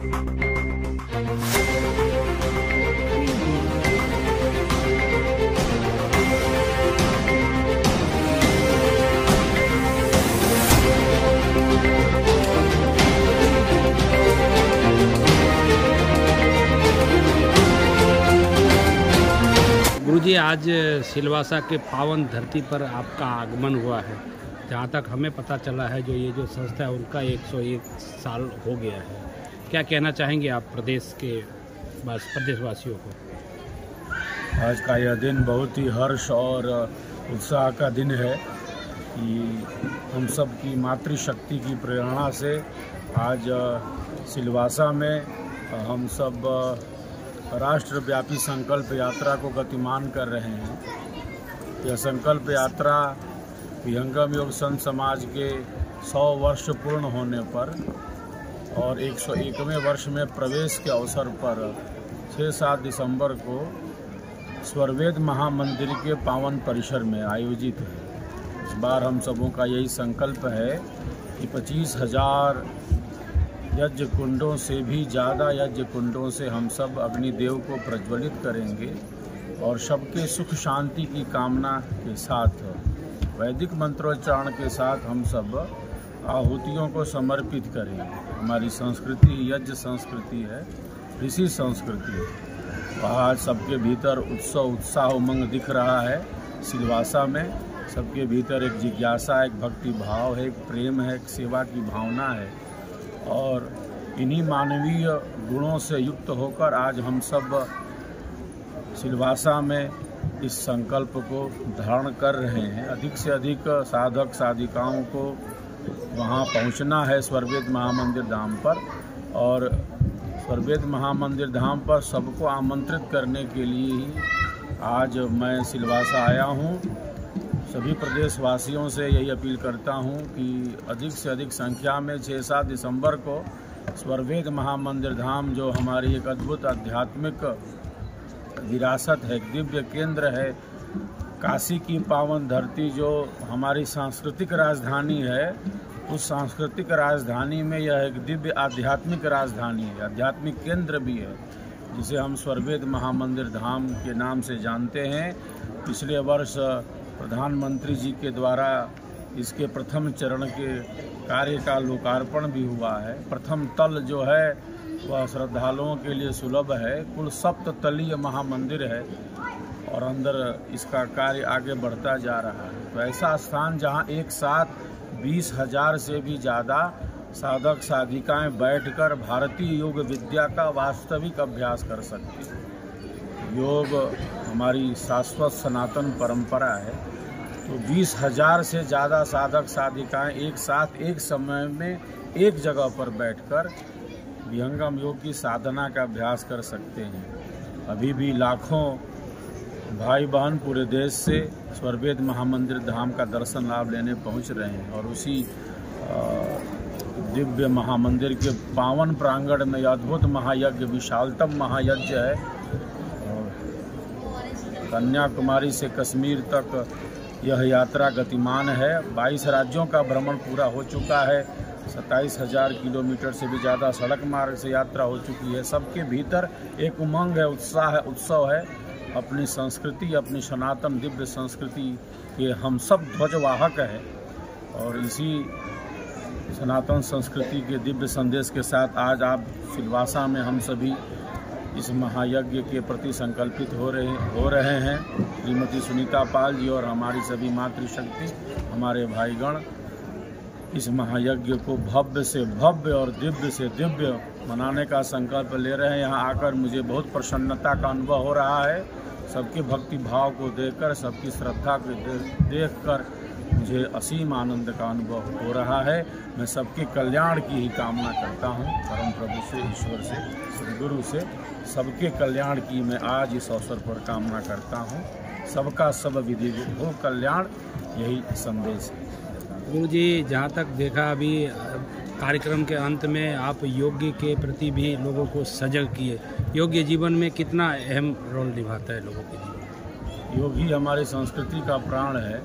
गुरुजी, आज सिलवासा के पावन धरती पर आपका आगमन हुआ है। जहाँ तक हमें पता चला है, जो ये जो संस्था है उनका 101 साल हो गया है। क्या कहना चाहेंगे आप प्रदेशवासियों को? आज का यह दिन बहुत ही हर्ष और उत्साह का दिन है कि हम सब की मातृशक्ति की प्रेरणा से आज सिलवासा में हम सब राष्ट्रव्यापी संकल्प यात्रा को गतिमान कर रहे हैं। यह संकल्प यात्रा विहंगम योग संत समाज के 100 वर्ष पूर्ण होने पर और 101वें वर्ष में प्रवेश के अवसर पर 6-7 दिसंबर को स्वरवेद महामंदिर के पावन परिसर में आयोजित है। इस बार हम सबों का यही संकल्प है कि 25,000 यज्ञ कुंडों से भी ज़्यादा यज्ञ कुंडों से हम सब अग्निदेव को प्रज्वलित करेंगे और सबके सुख शांति की कामना के साथ वैदिक मंत्रोच्चारण के साथ हम सब आहुतियों को समर्पित करेंगे। हमारी संस्कृति यज्ञ संस्कृति है, ऋषि संस्कृति है। वहाँ सबके भीतर उत्साह उमंग दिख रहा है। सिलवासा में सबके भीतर एक जिज्ञासा, एक भक्ति भाव है, एक प्रेम है, एक सेवा की भावना है और इन्हीं मानवीय गुणों से युक्त होकर आज हम सब सिलवासा में इस संकल्प को धारण कर रहे हैं। अधिक से अधिक साधक साधिकाओं को वहाँ पहुँचना है स्वरवेद महामंदिर धाम पर, और स्वरवेद महामंदिर धाम पर सबको आमंत्रित करने के लिए ही आज मैं सिलवासा आया हूँ। सभी प्रदेशवासियों से यही अपील करता हूं कि अधिक से अधिक संख्या में 6-7 दिसंबर को स्वरवेद महामंदिर धाम, जो हमारी एक अद्भुत आध्यात्मिक विरासत है, एक दिव्य केंद्र है, काशी की पावन धरती जो हमारी सांस्कृतिक राजधानी है, उस सांस्कृतिक राजधानी में यह एक दिव्य आध्यात्मिक राजधानी है, आध्यात्मिक केंद्र भी है, जिसे हम स्वरवेद महामंदिर धाम के नाम से जानते हैं। पिछले वर्ष प्रधानमंत्री जी के द्वारा इसके प्रथम चरण के कार्य का लोकार्पण भी हुआ है। प्रथम तल जो है वह श्रद्धालुओं के लिए सुलभ है। कुल 7 तलीय महामंदिर है और अंदर इसका कार्य आगे बढ़ता जा रहा है। तो ऐसा स्थान जहां एक साथ 20,000 से भी ज़्यादा साधक साधिकाएं बैठकर भारतीय योग विद्या का वास्तविक अभ्यास कर सकती हैं। योग हमारी शाश्वत सनातन परंपरा है। तो 20,000 से ज़्यादा साधक साधिकाएं एक साथ एक समय में एक जगह पर बैठकर विहंगम योग की साधना का अभ्यास कर सकते हैं। अभी भी लाखों भाई बहन पूरे देश से स्वरवेद महामंदिर धाम का दर्शन लाभ लेने पहुंच रहे हैं और उसी दिव्य महामंदिर के पावन प्रांगण में अद्भुत महायज्ञ, विशालतम महायज्ञ है। कन्याकुमारी से कश्मीर तक यह यात्रा गतिमान है। 22 राज्यों का भ्रमण पूरा हो चुका है। 27,000 किलोमीटर से भी ज़्यादा सड़क मार्ग से यात्रा हो चुकी है। सबके भीतर एक उमंग है, उत्साह है, उत्सव है। अपनी संस्कृति, अपनी सनातन दिव्य संस्कृति के हम सब ध्वजवाहक हैं और इसी सनातन संस्कृति के दिव्य संदेश के साथ आज आप सिलवासा में हम सभी इस महायज्ञ के प्रति संकल्पित हो रहे हैं। श्रीमती सुनीता पाल जी और हमारी सभी मातृशक्ति, हमारे भाईगण इस महायज्ञ को भव्य से भव्य और दिव्य से दिव्य मनाने का संकल्प ले रहे हैं। यहाँ आकर मुझे बहुत प्रसन्नता का अनुभव हो रहा है। सबके भक्ति भाव को देखकर, सबकी श्रद्धा को देखकर मुझे असीम आनंद का अनुभव हो रहा है। मैं सबके कल्याण की ही कामना करता हूँ। परम प्रभु से, ईश्वर से, सदगुरु से सबके कल्याण की मैं आज इस अवसर पर कामना करता हूँ। सबका सब विधि हो कल्याण, यही संदेश है। गुरु जी, जहाँ तक देखा अभी कार्यक्रम के अंत में आप योग्य के प्रति भी लोगों को सजग किए। योग्य जीवन में कितना अहम रोल निभाता है लोगों के जीवन? योग ही हमारी संस्कृति का प्राण है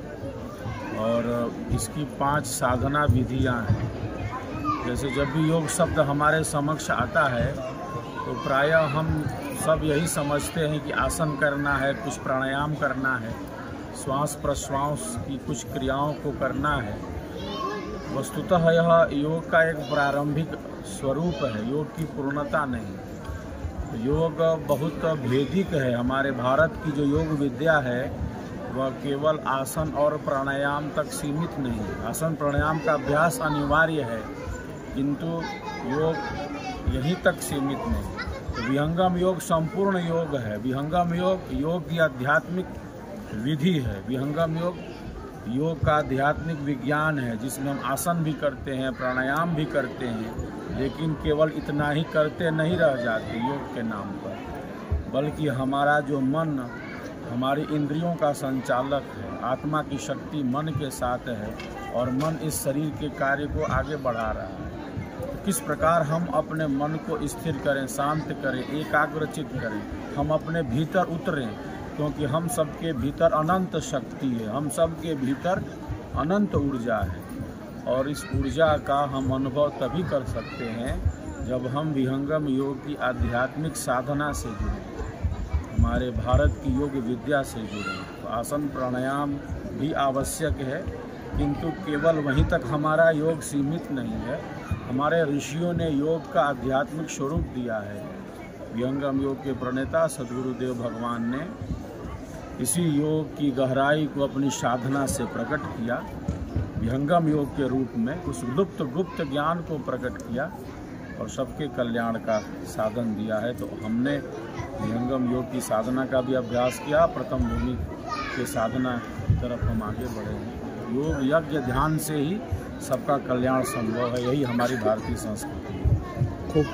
और इसकी 5 साधना विधियां हैं। जैसे जब भी योग शब्द हमारे समक्ष आता है तो प्रायः हम सब यही समझते हैं कि आसन करना है, कुछ प्राणायाम करना है, श्वास प्रश्वास की कुछ क्रियाओं को करना है। वस्तुतः यह योग का एक प्रारंभिक स्वरूप है, योग की पूर्णता नहीं। योग बहुत भेदिक है। हमारे भारत की जो योग विद्या है वह केवल आसन और प्राणायाम तक सीमित नहीं है। आसन प्राणायाम का अभ्यास अनिवार्य है, किंतु योग यहीं तक सीमित नहीं। तो विहंगम योग संपूर्ण योग है। विहंगम योग की आध्यात्मिक विधि है। विहंगम योग का आध्यात्मिक विज्ञान है, जिसमें हम आसन भी करते हैं, प्राणायाम भी करते हैं, लेकिन केवल इतना ही करते नहीं रह जाते योग के नाम पर, बल्कि हमारा जो मन हमारी इंद्रियों का संचालक है। आत्मा की शक्ति मन के साथ है और मन इस शरीर के कार्य को आगे बढ़ा रहा है। तो किस प्रकार हम अपने मन को स्थिर करें, शांत करें, एकाग्रचित करें, हम अपने भीतर उतरें, क्योंकि हम सबके भीतर अनंत शक्ति है, हम सबके भीतर अनंत ऊर्जा है। और इस ऊर्जा का हम अनुभव तभी कर सकते हैं जब हम विहंगम योग की आध्यात्मिक साधना से जुड़ें, हमारे भारत की योग विद्या से जुड़ें। तो आसन प्राणायाम भी आवश्यक है, किंतु केवल वहीं तक हमारा योग सीमित नहीं है। हमारे ऋषियों ने योग का आध्यात्मिक स्वरूप दिया है। विहंगम योग के प्रणेता सद्गुरुदेव भगवान ने इसी योग की गहराई को अपनी साधना से प्रकट किया, विहंगम योग के रूप में उस लुप्त गुप्त ज्ञान को प्रकट किया और सबके कल्याण का साधन दिया है। तो हमने विहंगम योग की साधना का भी अभ्यास किया, प्रथम भूमि के साधना की तरफ हम आगे बढ़े हैं। योग यज्ञ ध्यान से ही सबका कल्याण संभव है, यही हमारी भारतीय संस्कृति है। खूब